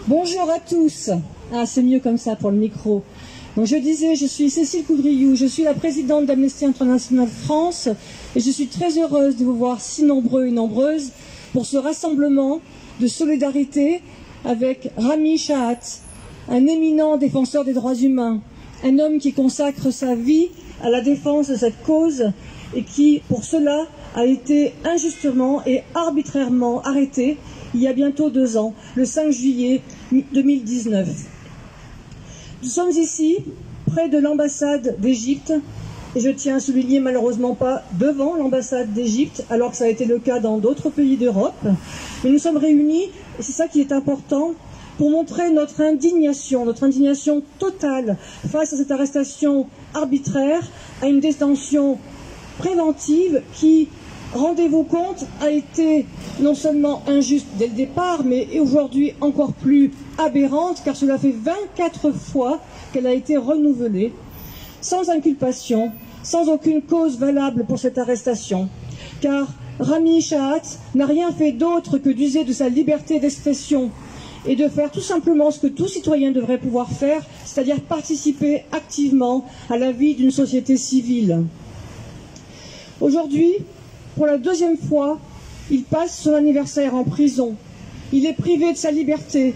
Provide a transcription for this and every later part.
Bonjour à tous. Ah, c'est mieux comme ça pour le micro. Donc je disais, je suis Cécile Coudriou, je suis la présidente d'Amnesty International France et je suis très heureuse de vous voir si nombreux et nombreuses pour ce rassemblement de solidarité avec Rami Shahat, un éminent défenseur des droits humains, un homme qui consacre sa vie à la défense de cette cause et qui, pour cela, a été injustement et arbitrairement arrêté il y a bientôt 2 ans, le 5 juillet 2019. Nous sommes ici, près de l'ambassade d'Égypte, et je tiens à souligner malheureusement pas devant l'ambassade d'Égypte, alors que ça a été le cas dans d'autres pays d'Europe, mais nous sommes réunis, et c'est ça qui est important, pour montrer notre indignation totale face à cette arrestation arbitraire, à une détention préventive qui, rendez-vous compte, a été non seulement injuste dès le départ, mais aujourd'hui encore plus aberrante, car cela fait 24 fois qu'elle a été renouvelée, sans inculpation, sans aucune cause valable pour cette arrestation. Car Rami Shahat n'a rien fait d'autre que d'user de sa liberté d'expression et de faire tout simplement ce que tout citoyen devrait pouvoir faire, c'est-à-dire participer activement à la vie d'une société civile. Aujourd'hui, pour la 2e fois, il passe son anniversaire en prison. Il est privé de sa liberté.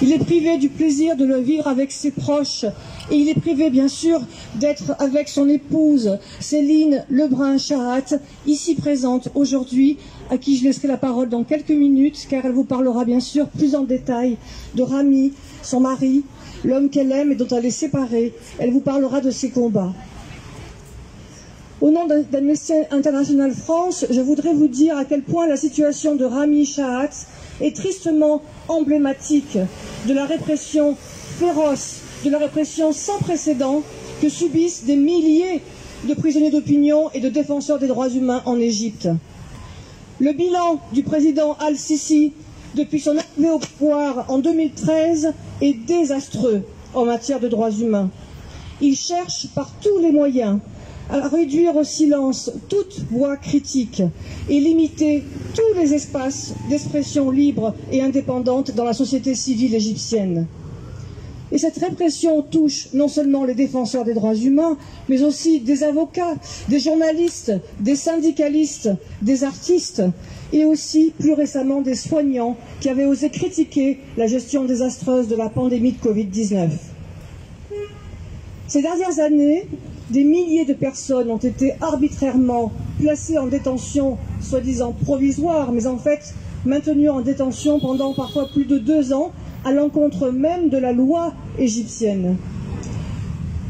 Il est privé du plaisir de le vivre avec ses proches. Et il est privé, bien sûr, d'être avec son épouse, Céline Lebrun-Shahat, ici présente aujourd'hui, à qui je laisserai la parole dans quelques minutes, car elle vous parlera bien sûr plus en détail de Rami, son mari, l'homme qu'elle aime et dont elle est séparée. Elle vous parlera de ses combats. Au nom d'Amnesty International France, je voudrais vous dire à quel point la situation de Rami Shahat est tristement emblématique de la répression féroce, de la répression sans précédent que subissent des milliers de prisonniers d'opinion et de défenseurs des droits humains en Égypte. Le bilan du président Al-Sisi depuis son arrivée au pouvoir en 2013 est désastreux en matière de droits humains. Il cherche par tous les moyens à réduire au silence toute voix critique et limiter tous les espaces d'expression libre et indépendante dans la société civile égyptienne. Et cette répression touche non seulement les défenseurs des droits humains, mais aussi des avocats, des journalistes, des syndicalistes, des artistes, et aussi, plus récemment, des soignants qui avaient osé critiquer la gestion désastreuse de la pandémie de Covid-19. Ces dernières années, des milliers de personnes ont été arbitrairement placées en détention, soi-disant provisoire, mais en fait maintenues en détention pendant parfois plus de 2 ans, à l'encontre même de la loi égyptienne.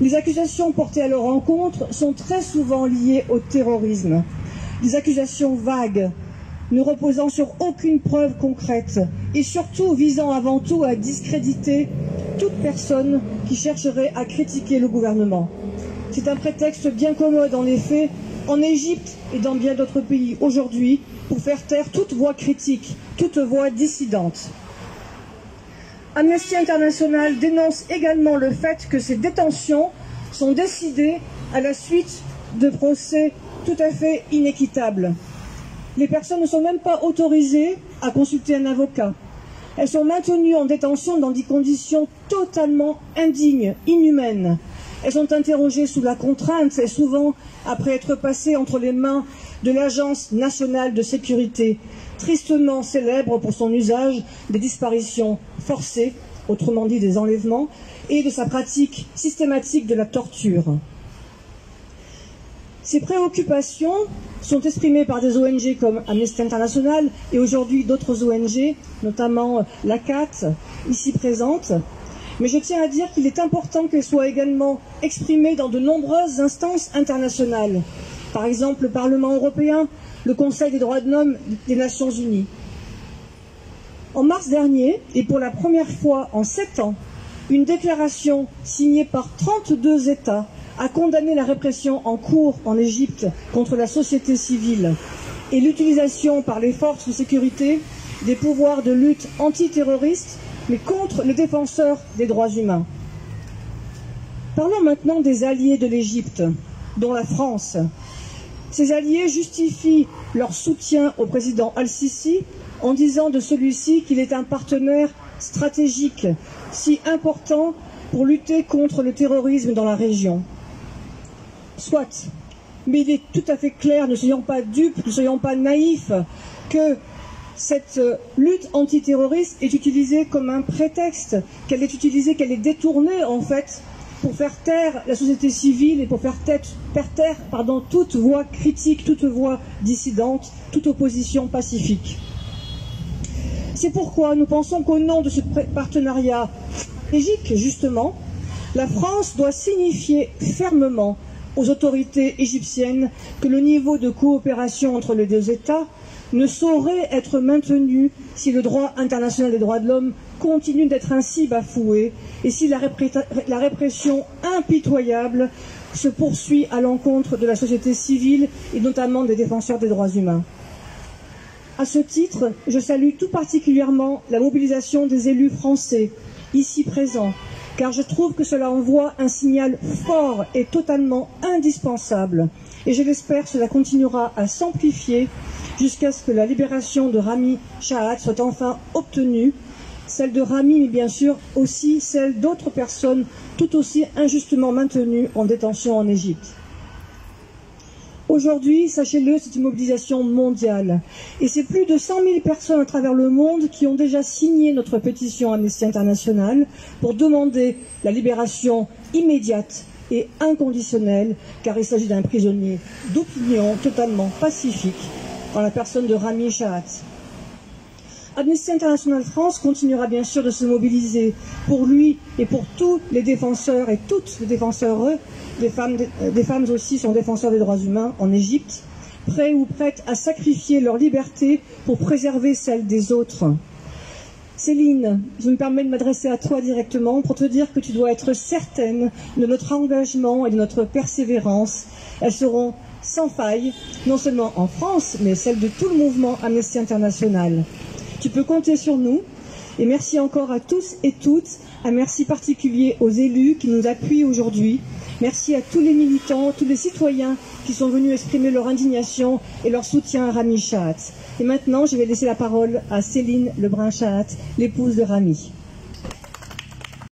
Les accusations portées à leur encontre sont très souvent liées au terrorisme. Des accusations vagues, ne reposant sur aucune preuve concrète et surtout visant avant tout à discréditer toute personne qui chercherait à critiquer le gouvernement. C'est un prétexte bien commode, en effet, en Égypte et dans bien d'autres pays aujourd'hui, pour faire taire toute voix critique, toute voix dissidente. Amnesty International dénonce également le fait que ces détentions sont décidées à la suite de procès tout à fait inéquitables. Les personnes ne sont même pas autorisées à consulter un avocat. Elles sont maintenues en détention dans des conditions totalement indignes, inhumaines. Elles sont interrogées sous la contrainte et souvent après être passées entre les mains de l'Agence nationale de sécurité, tristement célèbre pour son usage des disparitions forcées, autrement dit des enlèvements, et de sa pratique systématique de la torture. Ces préoccupations sont exprimées par des ONG comme Amnesty International et aujourd'hui d'autres ONG, notamment l'ACAT, ici présente. Mais je tiens à dire qu'il est important qu'elles soient également exprimées dans de nombreuses instances internationales. Par exemple, le Parlement européen, le Conseil des droits de l'homme des Nations unies. En mars dernier, et pour la première fois en 7 ans, une déclaration signée par 32 États a condamné la répression en cours en Égypte contre la société civile et l'utilisation par les forces de sécurité des pouvoirs de lutte antiterroriste, mais contre les défenseurs des droits humains. Parlons maintenant des alliés de l'Égypte, dont la France. Ces alliés justifient leur soutien au président Al-Sisi en disant de celui-ci qu'il est un partenaire stratégique, si important pour lutter contre le terrorisme dans la région. Soit, mais il est tout à fait clair, ne soyons pas dupes, ne soyons pas naïfs, que cette lutte antiterroriste est utilisée comme un prétexte, qu'elle est utilisée, qu'elle est détournée en fait pour faire taire la société civile et pour faire taire toute voix critique, toute voix dissidente, toute opposition pacifique. C'est pourquoi nous pensons qu'au nom de ce partenariat stratégique, justement, la France doit signifier fermement aux autorités égyptiennes que le niveau de coopération entre les deux États ne saurait être maintenu si le droit international des droits de l'homme continue d'être ainsi bafoué et si la répression impitoyable se poursuit à l'encontre de la société civile et notamment des défenseurs des droits humains. À ce titre, je salue tout particulièrement la mobilisation des élus français, ici présents, car je trouve que cela envoie un signal fort et totalement indispensable. Et je l'espère, cela continuera à s'amplifier jusqu'à ce que la libération de Rami Chaat soit enfin obtenue, celle de Rami, mais bien sûr aussi celle d'autres personnes tout aussi injustement maintenues en détention en Égypte. Aujourd'hui, sachez-le, c'est une mobilisation mondiale. Et c'est plus de 100 000 personnes à travers le monde qui ont déjà signé notre pétition Amnesty International pour demander la libération immédiate et inconditionnelle, car il s'agit d'un prisonnier d'opinion totalement pacifique, dans la personne de Rami Chaat. Amnesty International France continuera bien sûr de se mobiliser pour lui et pour tous les défenseurs et toutes les défenseurs, des femmes aussi sont défenseurs des droits humains en Égypte, prêts ou prêtes à sacrifier leur liberté pour préserver celle des autres. Céline, je me permets de m'adresser à toi directement pour te dire que tu dois être certaine de notre engagement et de notre persévérance. Elles seront sans faille, non seulement en France, mais celle de tout le mouvement Amnesty International. Tu peux compter sur nous, et merci encore à tous et toutes, un merci particulier aux élus qui nous appuient aujourd'hui, merci à tous les militants, tous les citoyens qui sont venus exprimer leur indignation et leur soutien à Rami Chaat. Et maintenant, je vais laisser la parole à Céline Lebrun-Chaat, l'épouse de Rami.